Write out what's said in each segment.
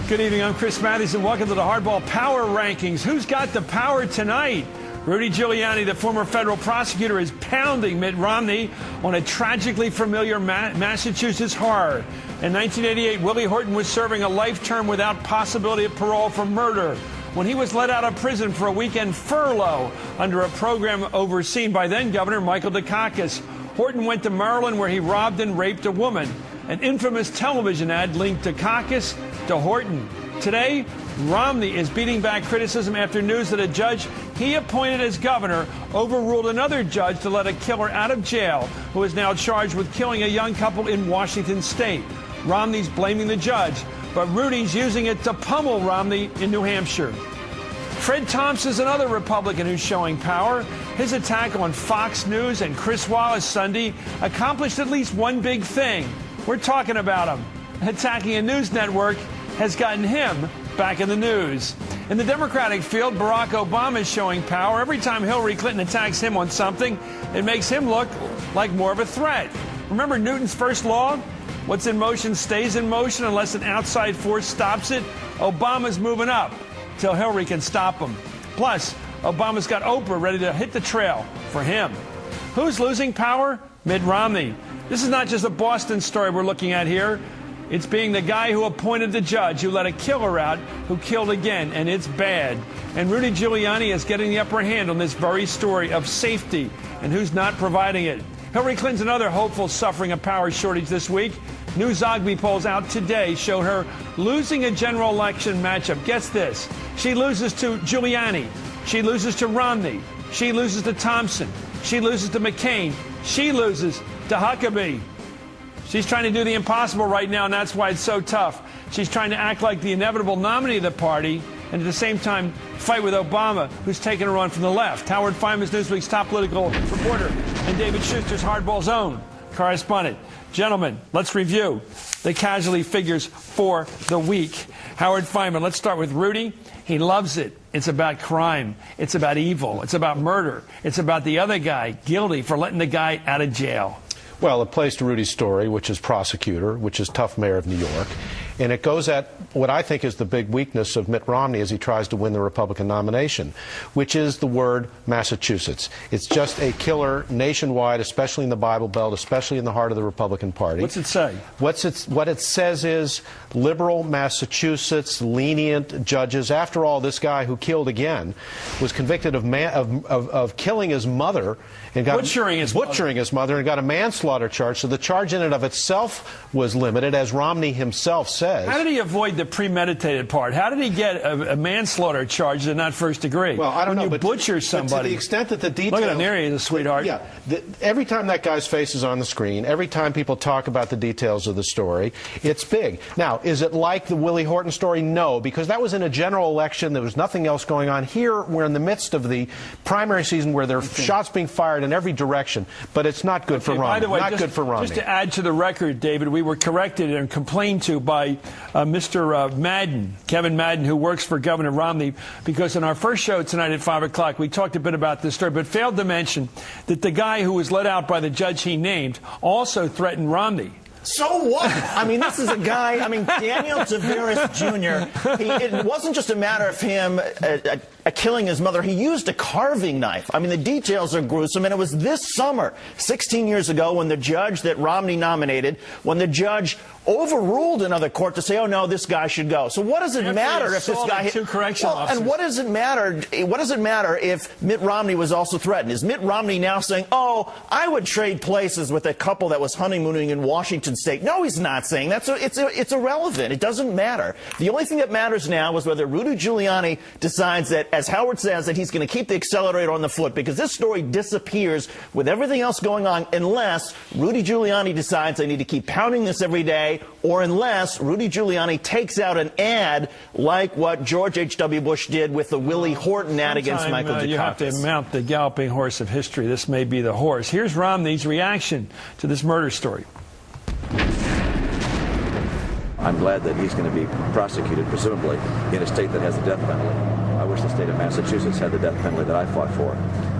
Good evening, I'm Chris Matthews, and welcome to the HardBall Power Rankings. Who's got the power tonight? Rudy Giuliani, the former federal prosecutor, is pounding Mitt Romney on a tragically familiar Massachusetts horror. In 1988, Willie Horton was serving a life term without possibility of parole for murder when he was let out of prison for a weekend furlough under a program overseen by then-Governor Michael Dukakis. Horton went to Maryland, where he robbed and raped a woman. An infamous television ad linked Dukakis to Horton. Today, Romney is beating back criticism after news that a judge he appointed as governor overruled another judge to let a killer out of jail who is now charged with killing a young couple in Washington state. Romney's blaming the judge, but Rudy's using it to pummel Romney in New Hampshire. Fred Thompson's another Republican who's showing power. His attack on Fox News and Chris Wallace Sunday accomplished at least one big thing. We're talking about him. Attacking a news network has gotten him back in the news. In the Democratic field, Barack Obama is showing power. Every time Hillary Clinton attacks him on something, it makes him look like more of a threat. Remember Newton's first law? What's in motion stays in motion unless an outside force stops it. Obama's moving up till Hillary can stop him. Plus, Obama's got Oprah ready to hit the trail for him. Who's losing power? Mitt Romney. This is not just a Boston story we're looking at here. It's being the guy who appointed the judge who let a killer out who killed again, and it's bad. And Rudy Giuliani is getting the upper hand on this very story of safety and who's not providing it. Hillary Clinton's another hopeful suffering a power shortage this week. New Zogby polls out today show her losing a general election matchup. Guess this. She loses to Giuliani. She loses to Romney. She loses to Thompson. She loses to McCain. She loses to Huckabee. She's trying to do the impossible right now, and that's why it's so tough. She's trying to act like the inevitable nominee of the party and at the same time fight with Obama, who's taken a run from the left. Howard Fineman's Newsweek's top political reporter and David Schuster's HardBall's own correspondent. Gentlemen, let's review the casualty figures for the week. Howard Fineman, let's start with Rudy. He loves it. It's about crime. It's about evil. It's about murder. It's about the other guy guilty for letting the guy out of jail. Well, it plays to Rudy's story, which is prosecutor, which is tough mayor of New York. And it goes at what I think is the big weakness of Mitt Romney as he tries to win the Republican nomination, which is the word Massachusetts. It's just a killer nationwide, especially in the Bible Belt, especially in the heart of the Republican Party. What's it say? What it says is liberal Massachusetts, lenient judges. After all, this guy who killed again was convicted of killing his mother and got butchering his mother and got a manslaughter charge. So the charge in and of itself was limited, as Romney himself said. How did he avoid the premeditated part? How did he get a manslaughter charge and not first degree? Well, I don't know. When you butcher somebody. But to the extent that the details... Look at him there, he's a sweetheart. Yeah. Every time that guy's face is on the screen, every time people talk about the details of the story, it's big. Now, is it like the Willie Horton story? No, because that was in a general election. There was nothing else going on. Here, we're in the midst of the primary season where there are shots being fired in every direction. But it's not good for Romney. By the way, not good for Romney. Just to add to the record, David, we were corrected and complained to by Mr. Madden, Kevin Madden, who works for Governor Romney, because in our first show tonight at 5 o'clock, we talked a bit about this story, but failed to mention that the guy who was let out by the judge he named also threatened Romney. So what? I mean, this is a guy, Daniel Taveras Jr., it wasn't just a matter of him killing his mother. He used a carving knife. I mean, the details are gruesome, and it was this summer, 16 years ago, when the judge that Romney nominated, when the judge overruled another court to say, oh, no, this guy should go. So what does it matter if this guy... Two correctional officers. And what does it matter if Mitt Romney was also threatened? Is Mitt Romney now saying, oh, I would trade places with a couple that was honeymooning in Washington State? No, he's not saying that. So it's irrelevant. It doesn't matter. The only thing that matters now is whether Rudy Giuliani decides that, as Howard says, that he's going to keep the accelerator on the foot, because this story disappears with everything else going on unless Rudy Giuliani decides they need to keep pounding this every day, or unless Rudy Giuliani takes out an ad like what George H.W. Bush did with the Willie Horton ad against Michael Dukakis. You have to mount the galloping horse of history. This may be the horse. Here's Romney's reaction to this murder story. I'm glad that he's going to be prosecuted, presumably, in a state that has the death penalty. I wish the state of Massachusetts had the death penalty that I fought for.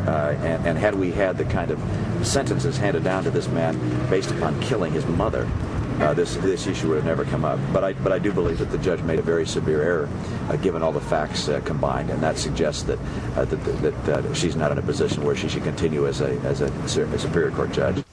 And had we had the kind of sentences handed down to this man based upon killing his mother, this issue would have never come up. But I do believe that the judge made a very severe error, given all the facts combined, and that suggests that she's not in a position where she should continue as a Superior Court judge.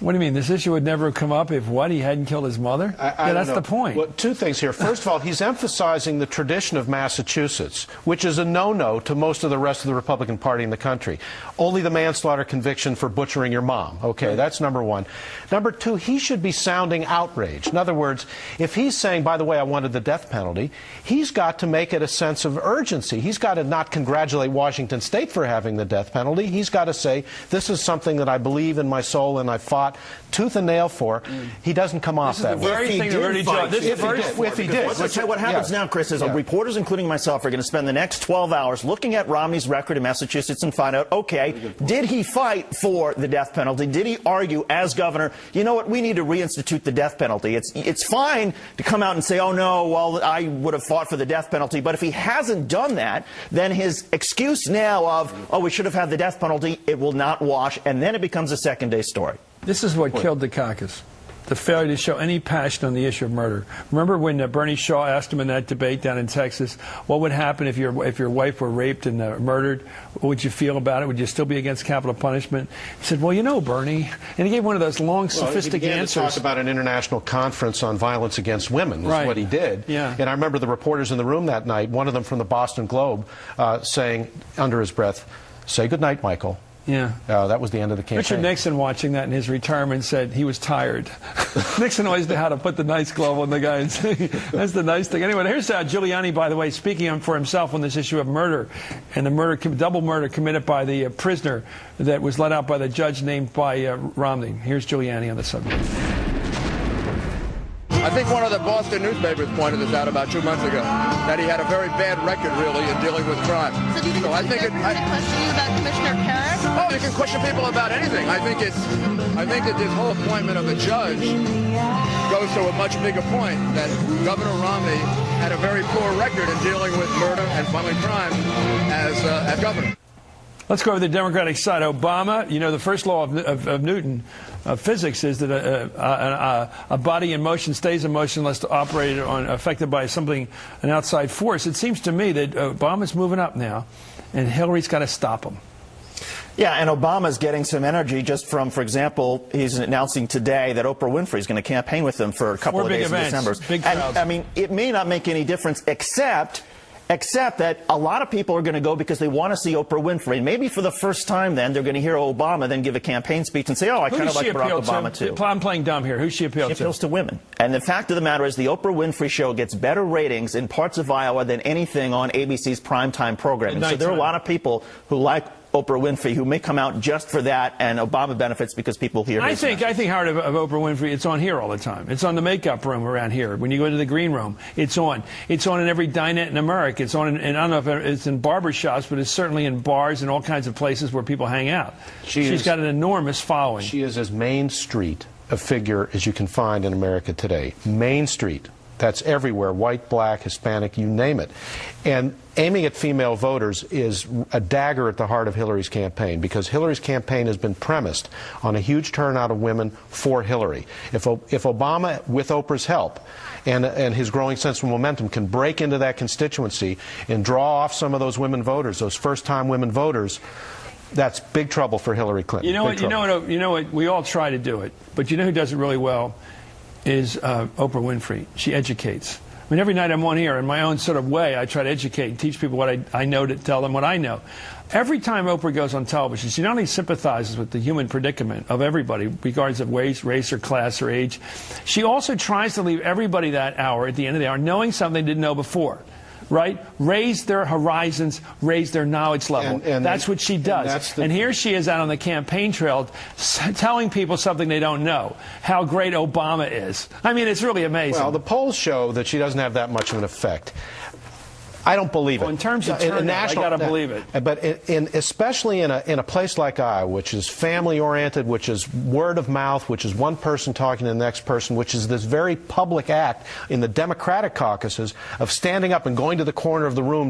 What do you mean? This issue would never have come up if what? He hadn't killed his mother? Yeah, that's the point. Well, two things here. First of all, he's emphasizing the tradition of Massachusetts, which is a no-no to most of the rest of the Republican Party in the country. Only the manslaughter conviction for butchering your mom. Okay, right. That's number one. Number two, he should be sounding outrage. In other words, if he's saying, by the way, I wanted the death penalty, he's got to make it a sense of urgency. He's got to not congratulate Washington State for having the death penalty. He's got to say, this is something that I believe in my soul and I fought tooth and nail for. He doesn't come off that way. If he did. Let's say what happens now, Chris, is reporters, including myself, are going to spend the next 12 hours looking at Romney's record in Massachusetts and find out, okay, did he fight for the death penalty? Did he argue as governor, you know what, we need to reinstitute the death penalty? It's fine to come out and say, oh, no, well, I would have fought for the death penalty. But if he hasn't done that, then his excuse now of, oh, we should have had the death penalty, it will not wash, and then it becomes a second-day story. This is what killed the caucus, the failure to show any passion on the issue of murder. Remember when Bernie Shaw asked him in that debate down in Texas, what would happen if your wife were raped and murdered? What would you feel about it? Would you still be against capital punishment? He said, well, you know, Bernie. And he gave one of those long, sophisticated answers. He began to talk about an international conference on violence against women, is what he did. Yeah. And I remember the reporters in the room that night, one of them from the Boston Globe, saying under his breath, say goodnight, Michael. Yeah. That was the end of the campaign. Richard Nixon, watching that in his retirement, said he was tired. Nixon always knew how to put the nice glove on the guy and say, that's the nice thing. Anyway, here's Giuliani, by the way, speaking for himself on this issue of murder and the double murder committed by the prisoner that was let out by the judge named by Romney. Here's Giuliani on the subject. I think one of the Boston newspapers pointed this out about 2 months ago, that he had a very bad record, really, in dealing with crime. So do you think question you about Commissioner Carrick? Oh, you can question people about anything. I think that this whole appointment of a judge goes to a much bigger point, that Governor Romney had a very poor record in dealing with murder and violent crime as governor. Let's go over the Democratic side. Obama, you know, the first law of Newton, physics, is that a body in motion stays in motion unless operated on, affected by something, an outside force. It seems to me that Obama's moving up now, and Hillary's got to stop him. Yeah, and Obama's getting some energy just from, for example, he's announcing today that Oprah Winfrey is going to campaign with him for a couple of days in December. Big crowds. And, I mean, it may not make any difference except that a lot of people are going to go because they want to see Oprah Winfrey. And maybe for the first time then, they're going to hear Obama then give a campaign speech and say, oh, I kind of like Barack Obama too. I'm playing dumb here. Who's she appealed to? She appeals to women. And the fact of the matter is the Oprah Winfrey Show gets better ratings in parts of Iowa than anything on ABC's primetime programming. So there are a lot of people who like Oprah Winfrey who may come out just for that, and Obama benefits because people hear his message. I think hard of Oprah Winfrey, it's on here all the time. It's on the makeup room around here. When you go to the green room, it's on. It's on in every dinette in America. It's on, and I don't know if it's in barbershops, but it's certainly in bars and all kinds of places where people hang out. She's got an enormous following. She is as Main Street a figure as you can find in America today. Main Street. That's everywhere, white, black, Hispanic, you name it. And aiming at female voters is a dagger at the heart of Hillary's campaign, because Hillary's campaign has been premised on a huge turnout of women for Hillary. If Obama, with Oprah's help and his growing sense of momentum, can break into that constituency and draw off some of those women voters, those first-time women voters, that's big trouble for Hillary Clinton. You know what? We all try to do it, but you know who does it really well? Is Oprah Winfrey. She educates. I mean, every night I'm on here in my own sort of way, I try to educate and teach people what I know, to tell them what I know. Every time Oprah goes on television, she not only sympathizes with the human predicament of everybody, regardless of race or class or age, she also tries to leave everybody that hour, at the end of the hour, knowing something they didn't know before. Right? Raise their horizons, raise their knowledge level. That's what she does. And here she is out on the campaign trail telling people something they don't know, how great Obama is. I mean, it's really amazing. Well, the polls show that she doesn't have that much of an effect. I don't believe it. Well, in terms of turnout, I got to believe it. But especially in a place like Iowa, which is family-oriented, which is word of mouth, which is one person talking to the next person, which is this very public act in the Democratic caucuses of standing up and going to the corner of the room